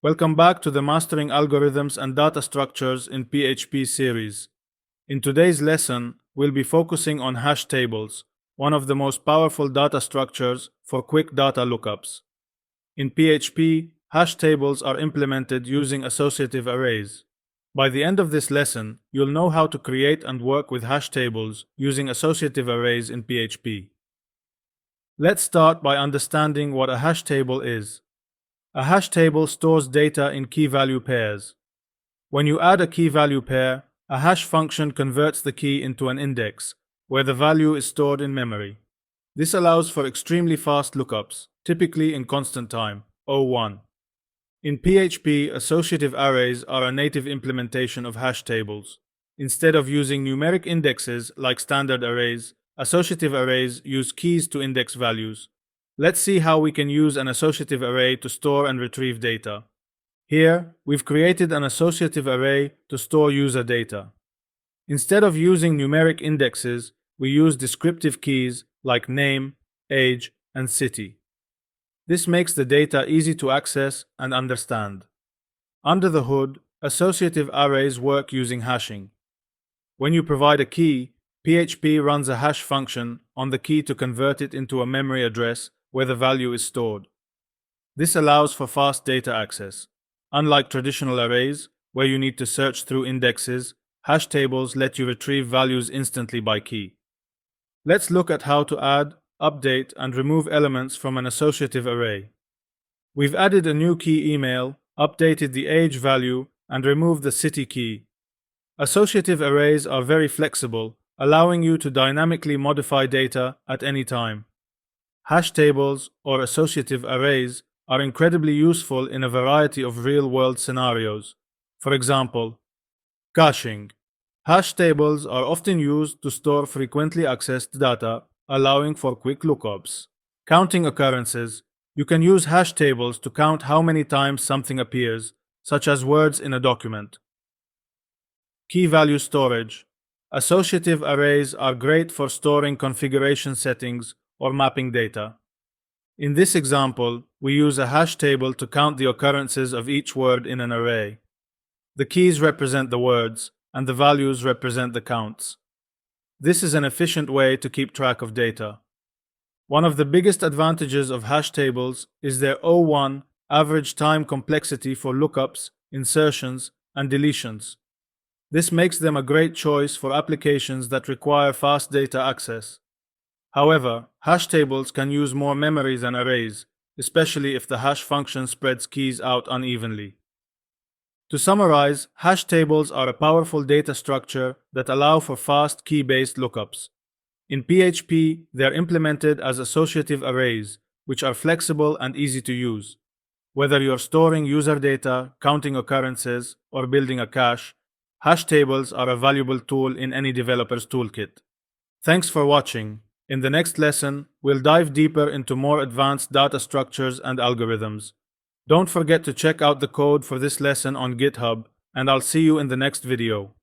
Welcome back to the Mastering Algorithms and Data Structures in PHP series. In today's lesson, we'll be focusing on hash tables, one of the most powerful data structures for quick data lookups. In PHP, hash tables are implemented using associative arrays. By the end of this lesson, you'll know how to create and work with hash tables using associative arrays in PHP. Let's start by understanding what a hash table is. A hash table stores data in key-value pairs. When you add a key-value pair, a hash function converts the key into an index, where the value is stored in memory. This allows for extremely fast lookups, typically in constant time, O1. In PHP, associative arrays are a native implementation of hash tables. Instead of using numeric indexes like standard arrays, associative arrays use keys to index values. Let's see how we can use an associative array to store and retrieve data. Here, we've created an associative array to store user data. Instead of using numeric indexes, we use descriptive keys like name, age, and city. This makes the data easy to access and understand. Under the hood, associative arrays work using hashing. When you provide a key, PHP runs a hash function on the key to convert it into a memory address where the value is stored. This allows for fast data access. Unlike traditional arrays, where you need to search through indexes, hash tables let you retrieve values instantly by key. Let's look at how to add, update, and remove elements from an associative array. We've added a new key email, updated the age value, and removed the city key. Associative arrays are very flexible, allowing you to dynamically modify data at any time. Hash tables, or associative arrays, are incredibly useful in a variety of real-world scenarios. For example, caching. Hash tables are often used to store frequently accessed data, allowing for quick lookups. Counting occurrences. You can use hash tables to count how many times something appears, such as words in a document. Key-value storage. Associative arrays are great for storing configuration settings or mapping data. In this example, we use a hash table to count the occurrences of each word in an array. The keys represent the words, and the values represent the counts. This is an efficient way to keep track of data. One of the biggest advantages of hash tables is their O1 average time complexity for lookups, insertions, and deletions. This makes them a great choice for applications that require fast data access. However, hash tables can use more memory than arrays, especially if the hash function spreads keys out unevenly. To summarize, hash tables are a powerful data structure that allow for fast key-based lookups. In PHP, they are implemented as associative arrays, which are flexible and easy to use. Whether you're storing user data, counting occurrences, or building a cache, hash tables are a valuable tool in any developer's toolkit. Thanks for watching. In the next lesson, we'll dive deeper into more advanced data structures and algorithms. Don't forget to check out the code for this lesson on GitHub, and I'll see you in the next video.